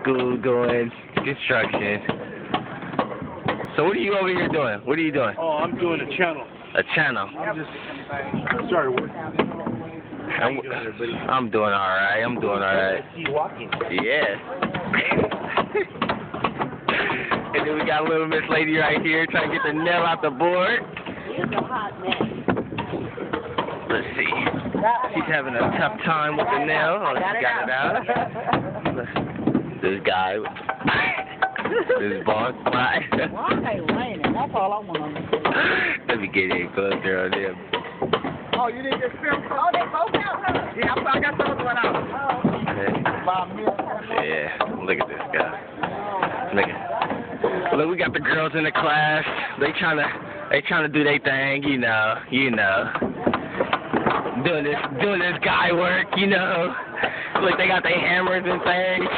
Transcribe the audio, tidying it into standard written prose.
school doing construction. So what are you over here doing? What are you doing? Oh, I'm doing a channel. A channel. I'm just sorry. I'm doing alright. I'm doing alright. Keep walking. Yes. And then we got a little Miss Lady right here trying to get the nail out the board. Let's see. She's having a tough time with the nail. Oh, she got it out. This guy. This boss. Why they raining? That's all I want to know. Let me get in closer on him. Oh, you didn't get film? Oh, they both out, huh? Yeah, I got those one out. Yeah, look at this guy. Look at. Look, we got the girls in the class. They trying to do their thing, you know. Doing this guy work, you know. Look, they got their hammers and things.